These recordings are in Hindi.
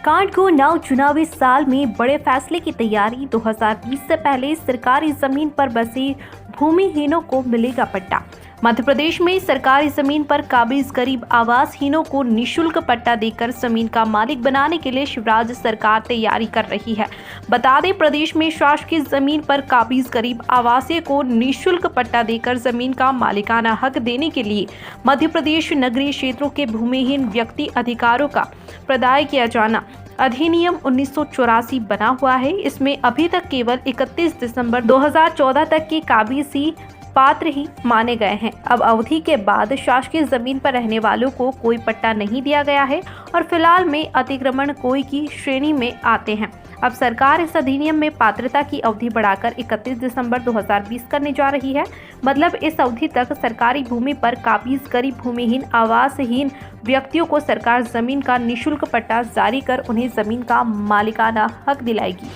झारखंड को नव चुनावी साल में बड़े फैसले की तैयारी। 2020 से पहले सरकारी जमीन पर बसे भूमिहीनों को मिलेगा पट्टा। मध्य प्रदेश में सरकारी जमीन पर काबिज गरीब आवासहीनों को निशुल्क पट्टा देकर जमीन का मालिक बनाने के लिए शिवराज सरकार तैयारी कर रही है। बता दें, प्रदेश में शासकीय जमीन पर काबिज गरीब आवासीय को निशुल्क पट्टा देकर जमीन का मालिकाना हक देने के लिए मध्य प्रदेश नगरीय क्षेत्रों के भूमिहीन व्यक्ति अधिकारों का प्रदाय किया जाना अधिनियम 1984 बना हुआ है। इसमें अभी तक केवल 31 दिसंबर 2014 तक के काबिज ही पात्र ही माने गए हैं। अब अवधि के बाद शासकीय जमीन पर रहने वालों को कोई पट्टा नहीं दिया गया है और फिलहाल में अतिक्रमण कोई की श्रेणी में आते हैं। अब सरकार इस अधिनियम में पात्रता की अवधि बढ़ाकर 31 दिसंबर 2020 करने जा रही है। मतलब इस अवधि तक सरकारी भूमि पर काबिज गरीब भूमिहीन आवासहीन व्यक्तियों को सरकार जमीन का निशुल्क पट्टा जारी कर उन्हें जमीन का मालिकाना हक दिलाएगी।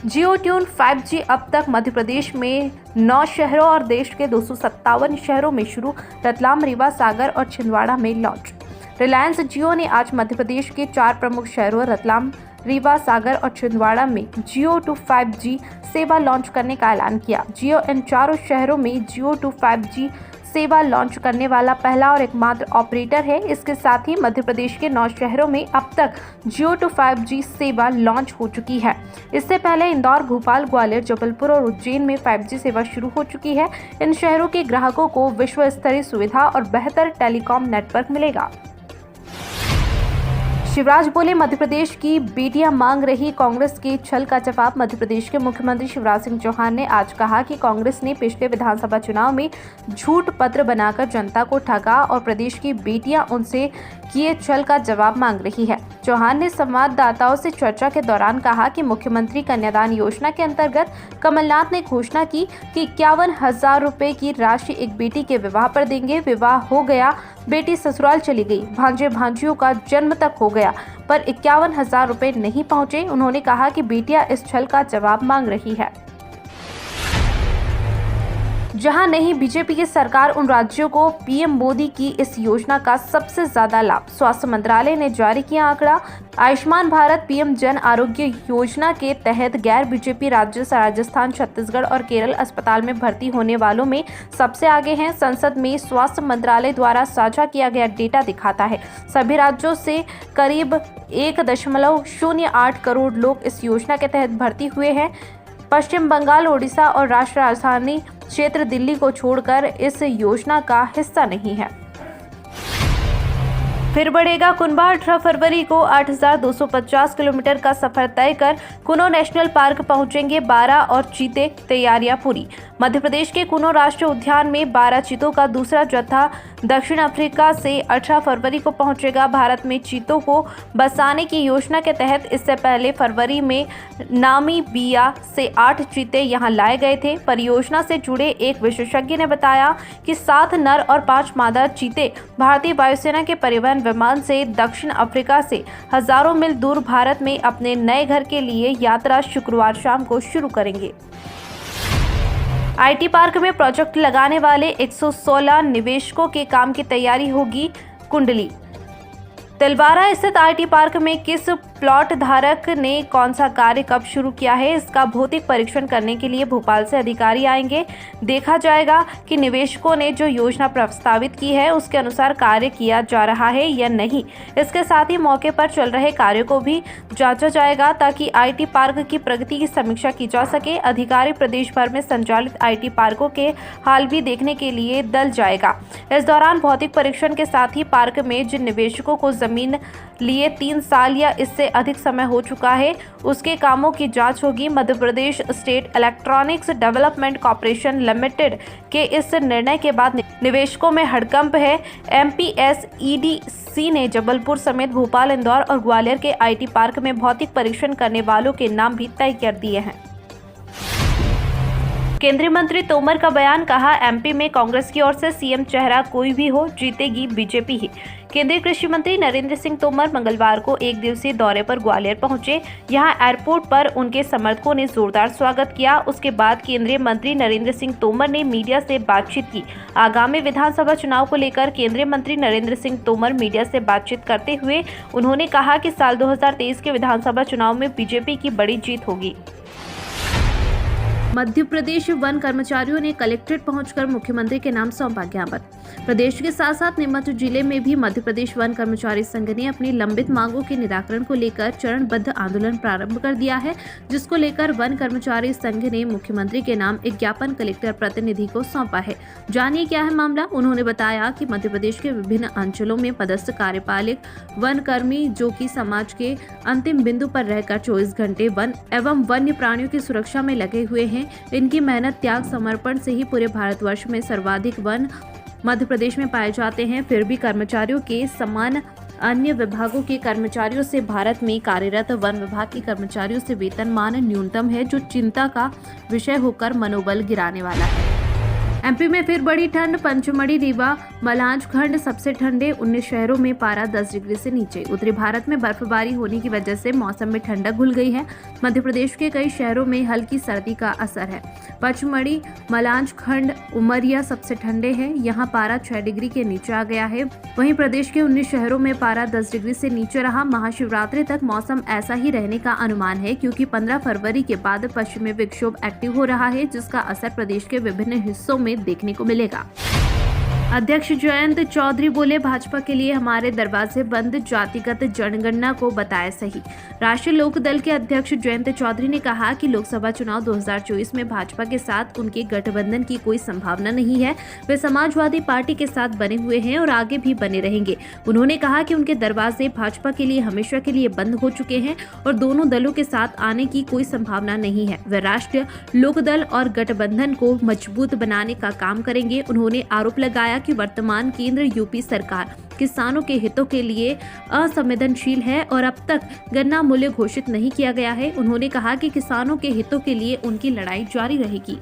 जियो ट्यून 5G अब तक मध्य प्रदेश में 9 शहरों और देश के 257 शहरों में शुरू, रतलाम, रीवा, सागर और छिंदवाड़ा में लॉन्च। रिलायंस जियो ने आज मध्य प्रदेश के 4 प्रमुख शहरों रतलाम, रीवा, सागर और छिंदवाड़ा में जियो टू 5G सेवा लॉन्च करने का ऐलान किया। जियो इन चारों शहरों में जियो टू 5G सेवा लॉन्च करने वाला पहला और एकमात्र ऑपरेटर है। इसके साथ ही मध्य प्रदेश के 9 शहरों में अब तक जियो टू 5G सेवा लॉन्च हो चुकी है। इससे पहले इंदौर, भोपाल, ग्वालियर, जबलपुर और उज्जैन में 5G सेवा शुरू हो चुकी है। इन शहरों के ग्राहकों को विश्व स्तरीय सुविधा और बेहतर टेलीकॉम नेटवर्क मिलेगा। शिवराज बोले, मध्य प्रदेश की बेटियां मांग रही कांग्रेस के छल का जवाब। मध्य प्रदेश के मुख्यमंत्री शिवराज सिंह चौहान ने आज कहा कि कांग्रेस ने पिछले विधानसभा चुनाव में झूठ पत्र बनाकर जनता को ठगा और प्रदेश की बेटियां उनसे किए छल का जवाब मांग रही है। चौहान ने संवाददाताओं से चर्चा के दौरान कहा कि मुख्यमंत्री कन्यादान योजना के अंतर्गत कमलनाथ ने घोषणा की कि 51,000 रुपए की राशि एक बेटी के विवाह पर देंगे। विवाह हो गया, बेटी ससुराल चली गई, भांजे भांजियों का जन्म तक हो गया, पर 51,000 रुपए नहीं पहुंचे। उन्होंने कहा कि बेटियां इस छल का जवाब मांग रही है। जहां नहीं बीजेपी की सरकार, उन राज्यों को पीएम मोदी की इस योजना का सबसे ज्यादा लाभ। स्वास्थ्य मंत्रालय ने जारी किया आंकड़ा। आयुष्मान भारत पीएम जन आरोग्य योजना के तहत गैर बीजेपी राज्य राजस्थान, छत्तीसगढ़ और केरल अस्पताल में भर्ती होने वालों में सबसे आगे हैं। संसद में स्वास्थ्य मंत्रालय द्वारा साझा किया गया डेटा दिखाता है सभी राज्यों से करीब 1.08 करोड़ लोग इस योजना के तहत भर्ती हुए हैं। पश्चिम बंगाल, ओडिशा और राष्ट्रीय राजधानी क्षेत्र दिल्ली को छोड़कर इस योजना का हिस्सा नहीं है। फिर बढ़ेगा कुनबा। 18 फरवरी को 8,250 किलोमीटर का सफर तय कर कुनो नेशनल पार्क पहुंचेंगे 12 और चीते, तैयारियां पूरी। मध्य प्रदेश के कुनो राष्ट्रीय उद्यान में 12 चीतों का दूसरा जत्था दक्षिण अफ्रीका से 18 फरवरी को पहुंचेगा। भारत में चीतों को बसाने की योजना के तहत इससे पहले फरवरी में नामीबिया से 8 चीते यहां लाए गए थे। परियोजना से जुड़े एक विशेषज्ञ ने बताया कि 7 नर और 5 मादा चीते भारतीय वायुसेना के परिवहन विमान से दक्षिण अफ्रीका से हजारों मील दूर भारत में अपने नए घर के लिए यात्रा शुक्रवार शाम को शुरू करेंगे। आईटी पार्क में प्रोजेक्ट लगाने वाले 116 निवेशकों के काम की तैयारी होगी। कुंडली। तिलवारा स्थित आईटी पार्क में किस प्लॉट धारक ने कौन सा कार्य कब शुरू किया है, इसका भौतिक परीक्षण करने के लिए भोपाल से अधिकारी आएंगे। देखा जाएगा कि निवेशकों ने जो योजना प्रस्तावित की है उसके अनुसार कार्य किया जा रहा है या नहीं। इसके साथ ही मौके पर चल रहे कार्यों को भी जांचा जाएगा ताकि आईटी पार्क की प्रगति की समीक्षा की जा सके। अधिकारी प्रदेश भर में संचालित आईटी पार्कों के हाल भी देखने के लिए दल जाएगा। इस दौरान भौतिक परीक्षण के साथ ही पार्क में जिन निवेशकों को जमीन लिए 3 साल या इससे अधिक समय हो चुका है उसके कामों की जांच होगी। Madhya Pradesh state electronics development corporation limited के इस निर्णय के बाद निवेशकों में हड़कंप है। MPSEDC ने जबलपुर समेत भोपाल, इंदौर और ग्वालियर के आईटी पार्क में भौतिक परीक्षण करने वालों के नाम भी तय कर दिए हैं। केंद्रीय मंत्री तोमर का बयान, कहा एमपी में कांग्रेस की ओर से सीएम चेहरा कोई भी हो जीतेगी बीजेपी ही। केंद्रीय कृषि मंत्री नरेंद्र सिंह तोमर मंगलवार को एक दिवसीय दौरे पर ग्वालियर पहुंचे। यहां एयरपोर्ट पर उनके समर्थकों ने जोरदार स्वागत किया। उसके बाद केंद्रीय मंत्री नरेंद्र सिंह तोमर ने मीडिया से बातचीत की। आगामी विधानसभा चुनाव को लेकर केंद्रीय मंत्री नरेंद्र सिंह तोमर मीडिया से बातचीत करते हुए उन्होंने कहा कि साल 2023 के विधानसभा चुनाव में बीजेपी की बड़ी जीत होगी। मध्य प्रदेश वन कर्मचारियों ने कलेक्ट्रेट पहुंचकर मुख्यमंत्री के नाम सौंपा ज्ञापन। प्रदेश के साथ साथ नीमच जिले में भी मध्य प्रदेश वन कर्मचारी संघ ने अपनी लंबित मांगों के निराकरण को लेकर चरणबद्ध आंदोलन प्रारंभ कर दिया है, जिसको लेकर वन कर्मचारी संघ ने मुख्यमंत्री के नाम एक ज्ञापन कलेक्टर प्रतिनिधि को सौंपा है। जानिए क्या है मामला। उन्होंने बताया कि मध्य प्रदेश के विभिन्न अंचलों में पदस्थ कार्यपालक वन कर्मी जो कि समाज के अंतिम बिंदु पर रहकर 24 घंटे वन एवं वन्य प्राणियों की सुरक्षा में लगे हुए हैं। इनकी मेहनत, त्याग, समर्पण से ही पूरे भारतवर्ष में सर्वाधिक वन मध्य प्रदेश में पाए जाते हैं। फिर भी कर्मचारियों के समान अन्य विभागों के कर्मचारियों से भारत में कार्यरत वन विभाग के कर्मचारियों से वेतनमान न्यूनतम है, जो चिंता का विषय होकर मनोबल गिराने वाला है। एमपी में फिर बड़ी ठंड। पंचमढ़ी, रीवा, मलांच खंड सबसे ठंडे। 19 शहरों में पारा 10 डिग्री से नीचे। उत्तरी भारत में बर्फबारी होने की वजह से मौसम में ठंडक घुल गई है। मध्य प्रदेश के कई शहरों में हल्की सर्दी का असर है। पचमढ़ी, मलांच खंड, उमरिया सबसे ठंडे हैं। यहाँ पारा 6 डिग्री के नीचे आ गया है। वहीं प्रदेश के 19 शहरों में पारा 10 डिग्री से नीचे रहा। महाशिवरात्रि तक मौसम ऐसा ही रहने का अनुमान है, क्योंकि 15 फरवरी के बाद पश्चिमी विक्षोभ एक्टिव हो रहा है, जिसका असर प्रदेश के विभिन्न हिस्सों में देखने को मिलेगा। अध्यक्ष जयंत चौधरी बोले, भाजपा के लिए हमारे दरवाजे बंद, जातिगत जनगणना को बताया सही। राष्ट्रीय लोकदल के अध्यक्ष जयंत चौधरी ने कहा कि लोकसभा चुनाव 2024 में भाजपा के साथ उनके गठबंधन की कोई संभावना नहीं है। वे समाजवादी पार्टी के साथ बने हुए हैं और आगे भी बने रहेंगे। उन्होंने कहा कि उनके दरवाजे भाजपा के लिए हमेशा के लिए बंद हो चुके हैं और दोनों दलों के साथ आने की कोई संभावना नहीं है। वे राष्ट्रीय लोकदल और गठबंधन को मजबूत बनाने का काम करेंगे। उन्होंने आरोप लगाया कि वर्तमान केंद्र यूपी सरकार किसानों के हितों के लिए असंवेदनशील है और अब तक गन्ना मूल्य घोषित नहीं किया गया है। उन्होंने कहा कि किसानों के हितों के लिए उनकी लड़ाई जारी रहेगी।